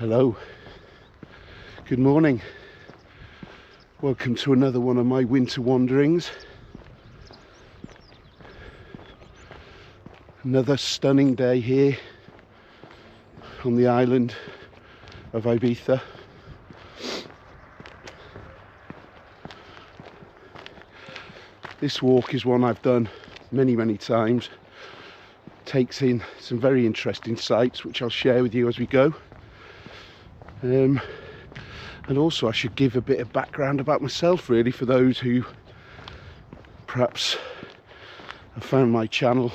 Hello, good morning. Welcome to another one of my winter wanderings. Another stunning day here on the island of Ibiza. This walk is one I've done many times. Takes in some very interesting sights which I'll share with you as we go. And also I should give a bit of background about myself, really, for those who perhaps have found my channel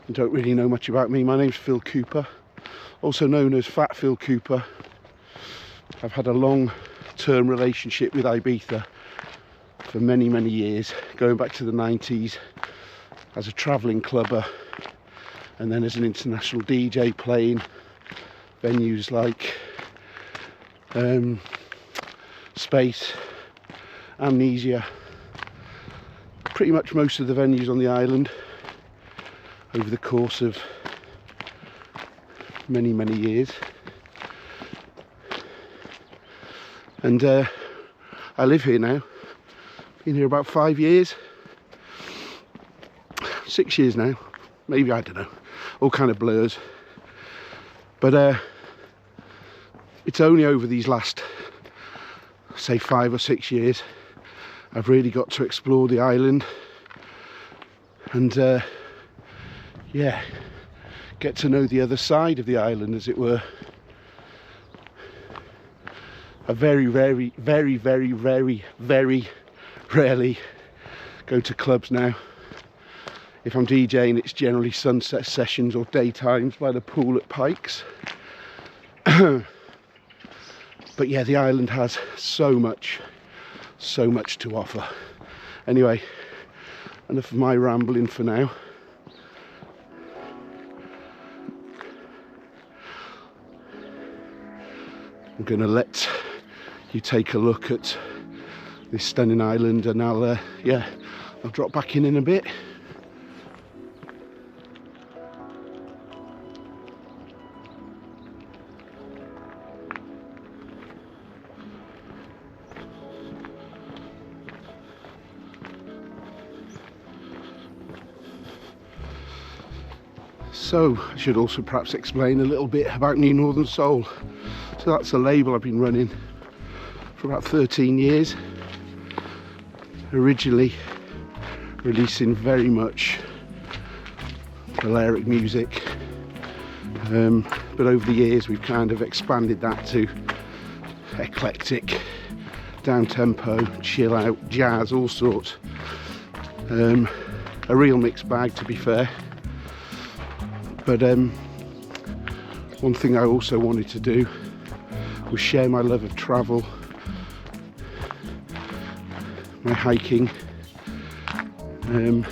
and don't really know much about me. My name's Phil Cooper, also known as Phat Phil Cooper. I've had a long-term relationship with Ibiza for many years, going back to the 90s as a travelling clubber and then as an international DJ, playing venues like Space, Amnesia, pretty much most of the venues on the island over the course of many years. And I live here now. Been here about 5 years, 6 years now, maybe, I don't know, all kind of blurs. But it's only over these last, say, 5 or 6 years I've really got to explore the island and yeah, get to know the other side of the island, as it were. I very rarely go to clubs now. If I'm DJing, it's generally sunset sessions or daytimes by the pool at Puig's. But yeah, the island has so much to offer. Anyway, enough of my rambling for now. I'm going to let you take a look at this stunning island, and I'll drop back in a bit. So I should also perhaps explain a little bit about NuNorthern Soul. So that's a label I've been running for about 13 years. Originally releasing very much Balearic music, but over the years we've kind of expanded that to eclectic, down-tempo, chill out, jazz, all sorts. A real mixed bag, to be fair. But one thing I also wanted to do was share my love of travel, my hiking, and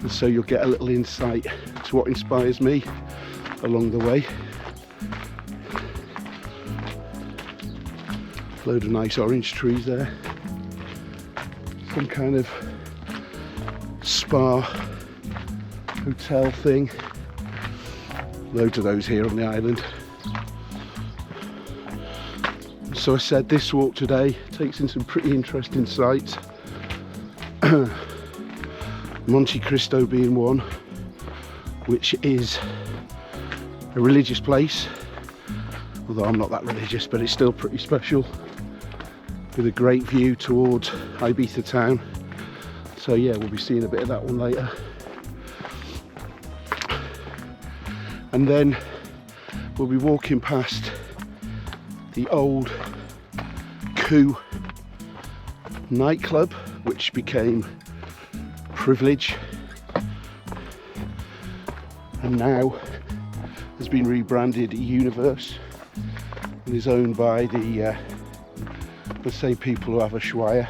so you'll get a little insight to what inspires me along the way. Load of nice orange trees there, some kind of spa hotel thing. Loads of those here on the island. So I said this walk today takes in some pretty interesting sights. Monte Cristo being one, which is a religious place, although I'm not that religious, but it's still pretty special, with a great view towards Ibiza town. So yeah, we'll be seeing a bit of that one later. And then we'll be walking past the old Coup nightclub, which became Privilege and now has been rebranded UNVRS and is owned by the same people who have a Ushuaia.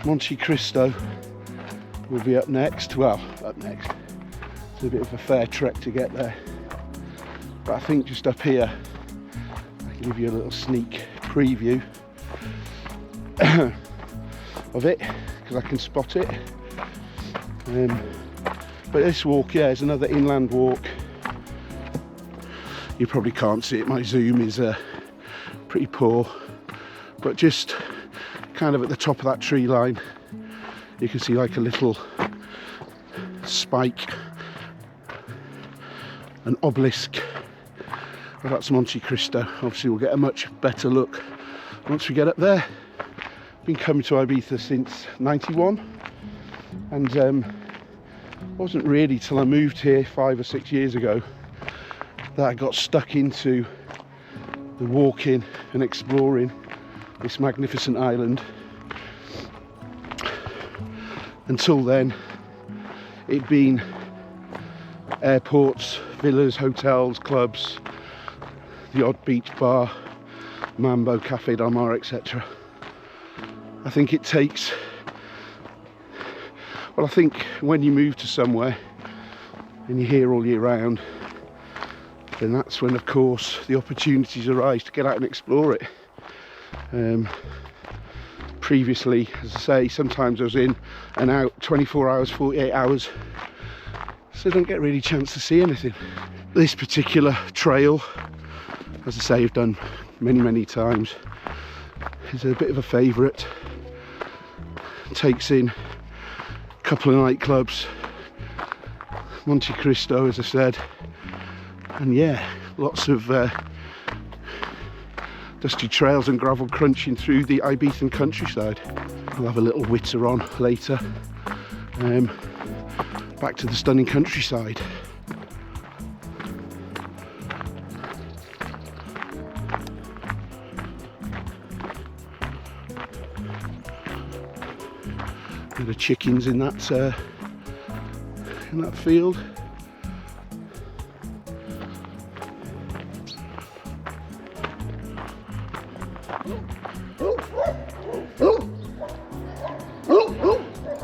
Monte Cristo will be up next. Well, up next. It's a bit of a fair trek to get there. But I think just up here I can give you a little sneak preview of it, because I can spot it. But this walk, yeah, is another inland walk. You probably can't see it, my zoom is pretty poor, but just kind of at the top of that tree line you can see like a little spike, an obelisk. Well, that's Monte Cristo. Obviously we'll get a much better look once we get up there. Been coming to Ibiza since '91, and wasn't really till I moved here 5 or 6 years ago that I got stuck into the walking and exploring this magnificent island. Until then, it'd been airports, villas, hotels, clubs, the odd beach bar, Mambo, Cafe Del Mar, etc. I think it takes, well, I think when you move to somewhere and you're here all year round, then that's when, of course, the opportunities arise to get out and explore it. Previously, as I say, sometimes I was in and out 24 hours, 48 hours, so I don't get really a chance to see anything. This particular trail, as I say, I've done many times, is a bit of a favourite. Takes in a couple of nightclubs, Monte Cristo, as I said, and yeah, lots of dusty trails and gravel crunching through the Ibizan countryside. I'll have a little witter on later. Back to the stunning countryside. Bit of chickens in that field.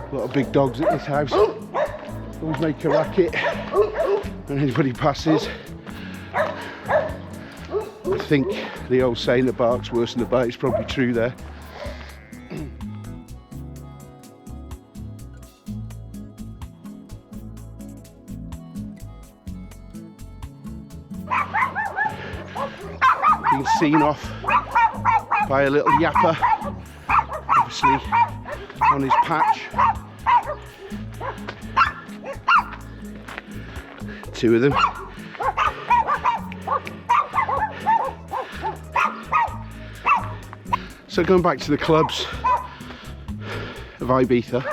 A lot of big dogs at this house. Always make a racket when anybody passes. I think the old saying that bark's worse than a bite is probably true there. Being seen off by a little yapper, obviously on his patch. Two of them. So going back to the clubs of Ibiza, as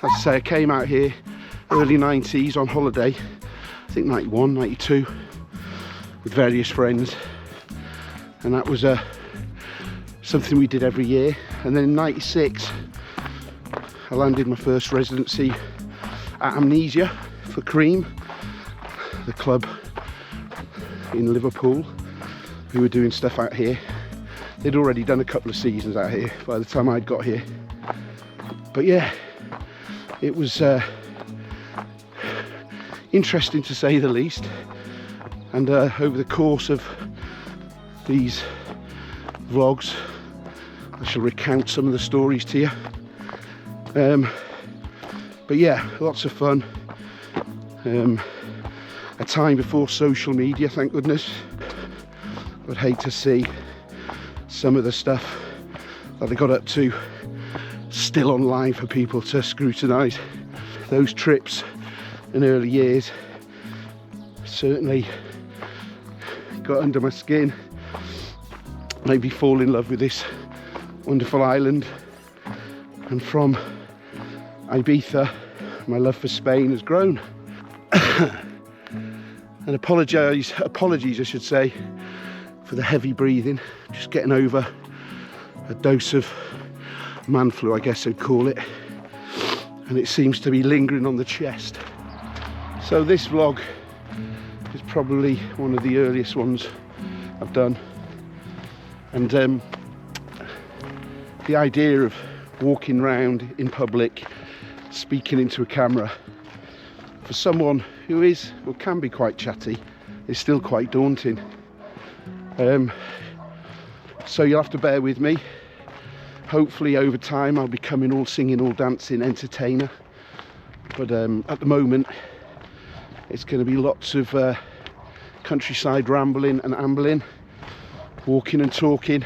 I say, I came out here early 90s on holiday, I think 91, 92, with various friends, and that was something we did every year. And then in 96 I landed my first residency at Amnesia for Cream, the club in Liverpool, who were doing stuff out here. They'd already done a couple of seasons out here by the time I'd got here. But yeah, it was interesting to say the least. And over the course of these vlogs, I shall recount some of the stories to you. But yeah, lots of fun. A time before social media, thank goodness. I'd hate to see some of the stuff that I got up to still online for people to scrutinise. Those trips in early years certainly got under my skin, made me fall in love with this wonderful island, and from Ibiza my love for Spain has grown. And apologies I should say for the heavy breathing, just getting over a dose of man flu, I guess they'd call it, and it seems to be lingering on the chest. So this vlog is probably one of the earliest ones I've done, and the idea of walking around in public, speaking into a camera, for someone who is, or can be, quite chatty, is still quite daunting. So you'll have to bear with me. Hopefully over time I'll become all singing, all dancing entertainer, but at the moment it's going to be lots of countryside rambling and ambling, walking and talking.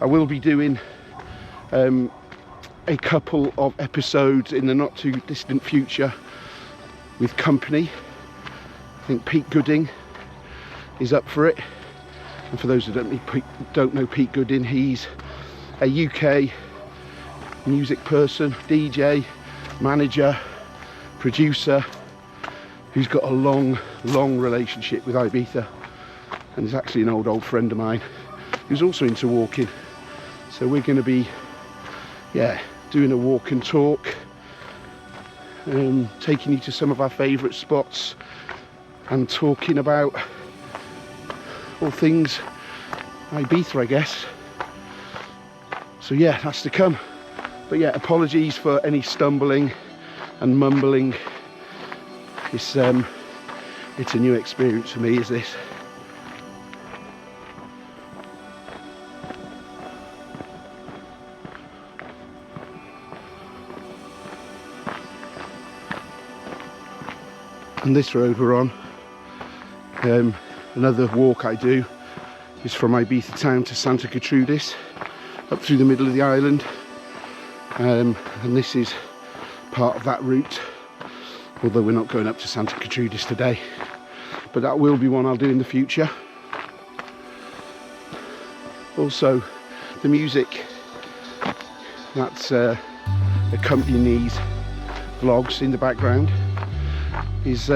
I will be doing a couple of episodes in the not too distant future with company. I think Pete Gooding is up for it, and for those who don't know Pete Gooding, he's a UK music person, DJ, manager, producer, who's got a long relationship with Ibiza, and is actually an old friend of mine who's also into walking. So we're going to be doing a walk and talk, taking you to some of our favourite spots and talking about all things Ibiza, I guess. So yeah, that's to come. But yeah, apologies for any stumbling and mumbling. It's a new experience for me, is this. And this road we're on, another walk I do is from Ibiza town to Santa Gertrudis, up through the middle of the island, and this is part of that route, although we're not going up to Santa Gertrudis today, but that will be one I'll do in the future. Also, the music that's accompanying these vlogs in the background is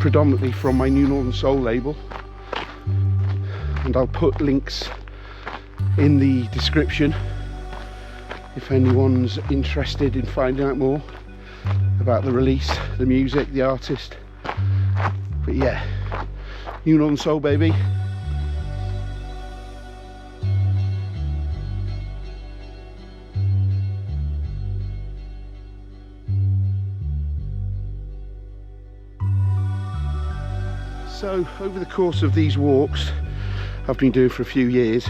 predominantly from my NuNorthern Soul label, and I'll put links in the description if anyone's interested in finding out more about the release, the music, the artist. But yeah, NuNorthern Soul, baby. So over the course of these walks I've been doing for a few years,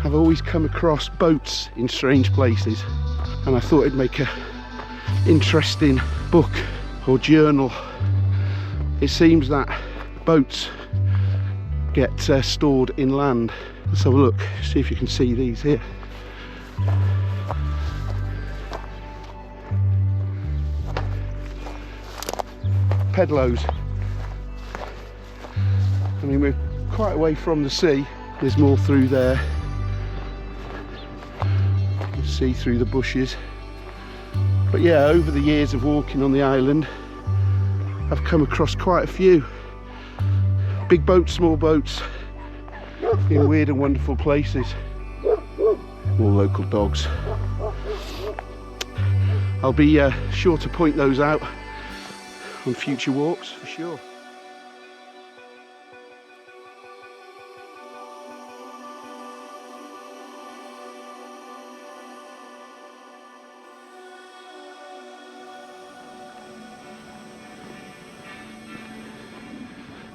I've always come across boats in strange places, and I thought it'd make a interesting book or journal. It seems that boats get stored inland. Let's have a look, see if you can see these here. Pedlos. I mean, we're quite away from the sea. There's more through there. You see through the bushes. But yeah, over the years of walking on the island, I've come across quite a few. Big boats, small boats, in weird and wonderful places. All local dogs. I'll be sure to point those out on future walks, for sure.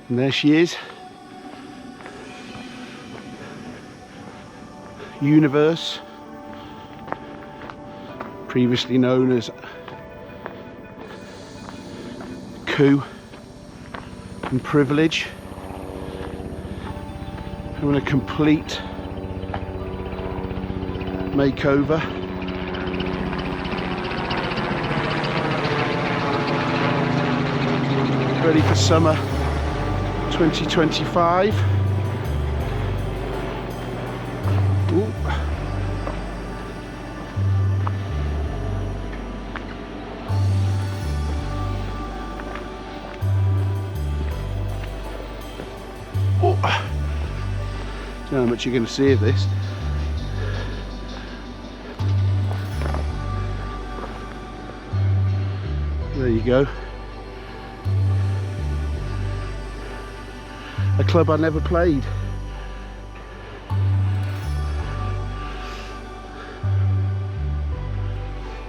And there she is, UNVRS, previously known as Coup and Privilege, having a complete makeover. Ready for summer 2025. Ooh. Oh. Don't know how much you're going to see of this. There you go. A club I never played.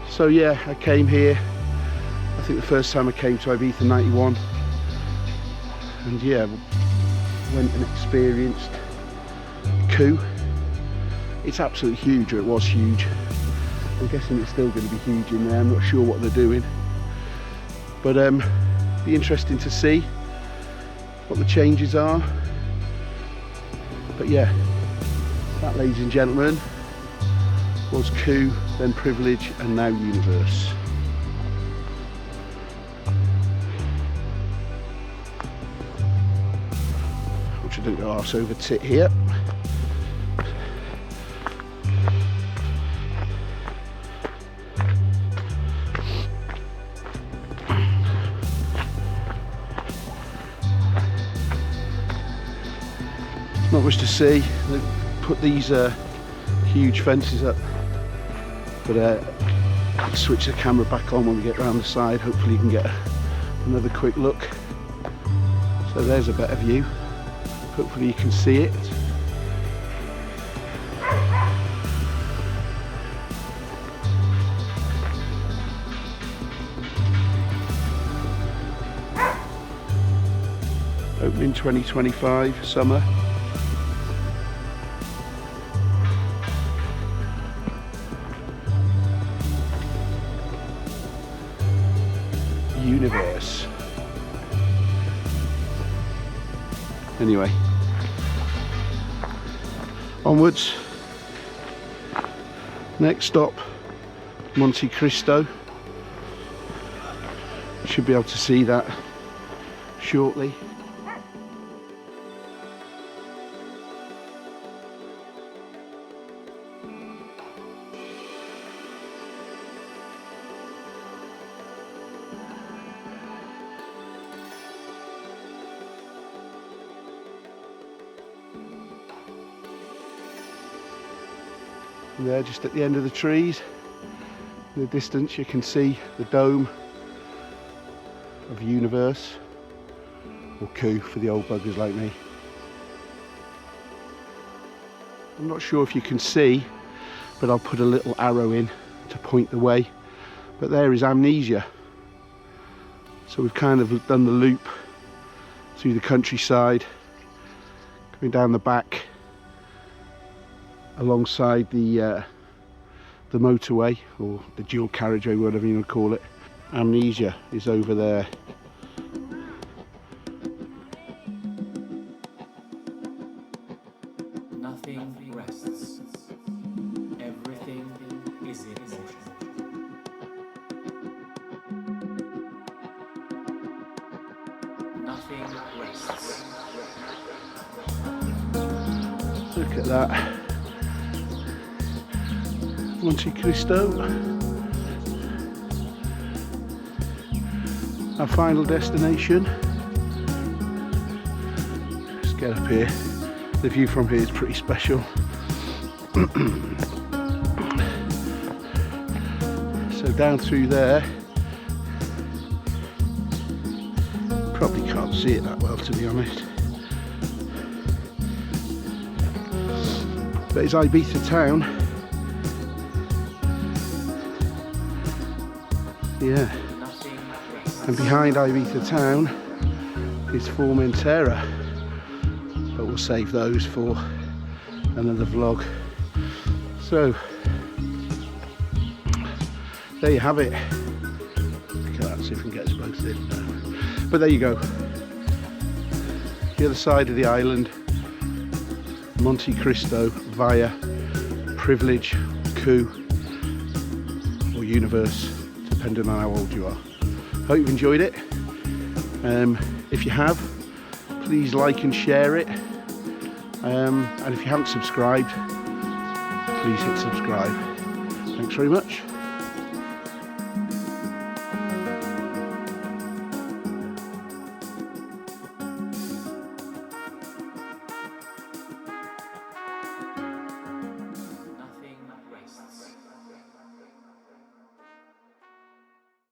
So yeah, I came here, I think the first time I came to Ibiza, 91, and yeah, went and experienced Coup. It's absolutely huge, or it was huge. I'm guessing it's still going to be huge in there. I'm not sure what they're doing, but be interesting to see what the changes are. But yeah, that, ladies and gentlemen, was Coup, then Privilege, and now UNVRS. Which I don't go arse over tit here. Not much to see. They put these huge fences up, but I'll switch the camera back on when we get round the side. Hopefully you can get another quick look. So there's a better view. Hopefully you can see it. Opening 2025 summer. UNVRS. Anyway, onwards. Next stop, Monte Cristo. Should be able to see that shortly. There, just at the end of the trees, in the distance you can see the dome of UNVRS, or Coup for the old buggers like me. I'm not sure if you can see, but I'll put a little arrow in to point the way. But there is Amnesia. So we've kind of done the loop through the countryside, coming down the back alongside the motorway, or the dual carriageway, whatever you want to call it. Amnesia is over there. Nothing rests. Everything is in motion. Nothing rests. Look at that. Monte Cristo. Our final destination. Let's get up here. The view from here is pretty special. So down through there, probably can't see it that well, to be honest, but it's Ibiza town. Yeah, and behind Ibiza town is Formentera, but we'll save those for another vlog. So there you have it. Look at that, see if we can get us both in. No. But there you go, the other side of the island, Monte Cristo via Privilege, Coup, or UNVRS, depending on how old you are. Hope you've enjoyed it. If you have, please like and share it. And if you haven't subscribed, please hit subscribe. Thanks very much.